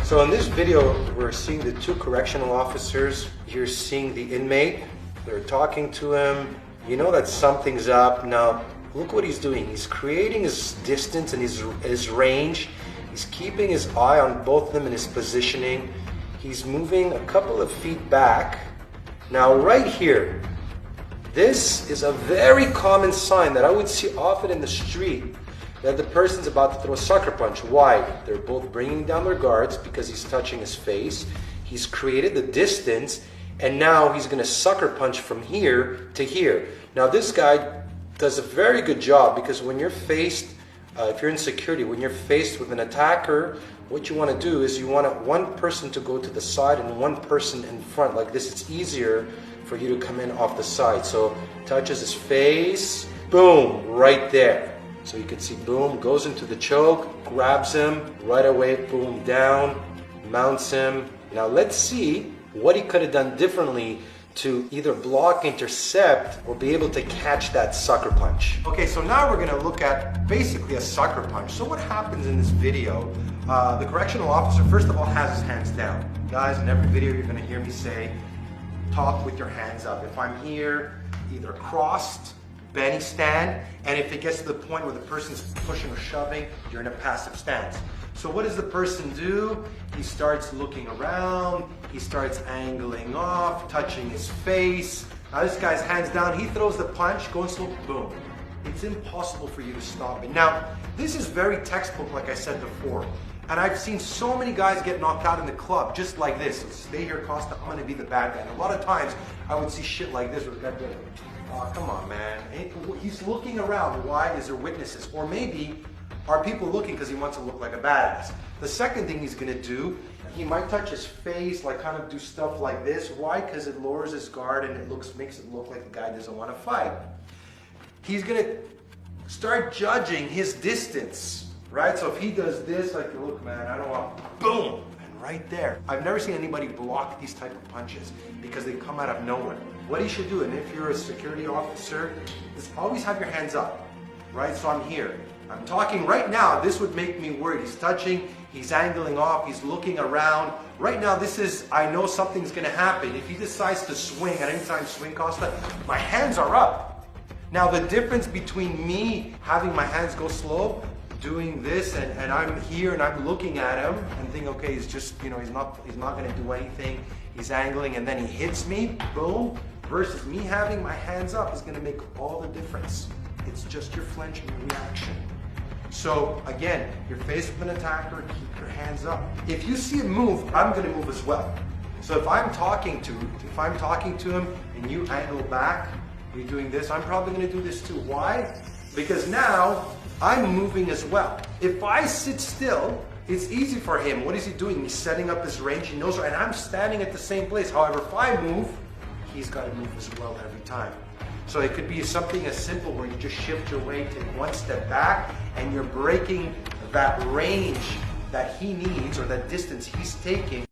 So in this video, we're seeing the two correctional officers. You're seeing the inmate. They're talking to him. You know that something's up. Now, look what he's doing. He's creating his distance and his range. He's keeping his eye on both of them and his positioning. He's moving a couple of feet back. Now, right here, this is a very common sign that I would see often in the street, that the person's about to throw a sucker punch. Why? They're both bringing down their guards because he's touching his face. He's created the distance, and now he's going to sucker punch from here to here. Now this guy does a very good job, because when you're faced, if you're in security, when you're faced with an attacker, what you want to do is you want one person to go to the side and one person in front. Like this, it's easier for you to come in off the side. So touches his face, boom, right there. So you can see, boom, goes into the choke, grabs him, right away, boom, down, mounts him. Now let's see what he could have done differently to either block, intercept, or be able to catch that sucker punch. Okay, so now we're gonna look at basically a sucker punch. So what happens in this video, the correctional officer, first of all, has his hands down. Guys, in every video you're gonna hear me say, talk with your hands up. If I'm here, either crossed, Benny stand, and if it gets to the point where the person's pushing or shoving, you're in a passive stance. So what does the person do? He starts looking around, he starts angling off, touching his face. Now this guy's hands down, he throws the punch, going slow, boom. It's impossible for you to stop it. Now, this is very textbook, like I said before. And I've seen so many guys get knocked out in the club just like this. So stay here, Costa, I'm gonna be the bad guy. And a lot of times, I would see shit like this where the guy goes, oh, come on, man. He's looking around. Why? Is there witnesses? Or maybe, are people looking because he wants to look like a badass? The second thing he's gonna do, he might touch his face, like kind of do stuff like this. Why? Because it lowers his guard and it makes it look like the guy doesn't want to fight. He's gonna start judging his distance, right? So if he does this, like, look, man, I don't want, boom, and right there. I've never seen anybody block these type of punches because they come out of nowhere. What he should do, and if you're a security officer, is always have your hands up, right? So I'm here. I'm talking right now. This would make me worried. He's touching, he's angling off, he's looking around. Right now, this is, I know something's gonna happen. If he decides to swing, at any time swing, Costa, my hands are up. Now the difference between me having my hands go slow, doing this, and I'm here and I'm looking at him and think, okay, he's just, you know, he's not gonna do anything. He's angling and then he hits me, boom, versus me having my hands up is gonna make all the difference. It's just your flinch and your reaction. So again, you're faced with an attacker, keep your hands up. If you see him move, I'm gonna move as well. So if I'm talking to him and you angle back, you're doing this, I'm probably gonna do this too. Why? Because now I'm moving as well. If I sit still, it's easy for him. What is he doing? He's setting up his range, he knows, and I'm standing at the same place. However, if I move, he's gotta move as well every time. So it could be something as simple where you just shift your weight, take one step back, and you're breaking that range that he needs, or that distance he's taking.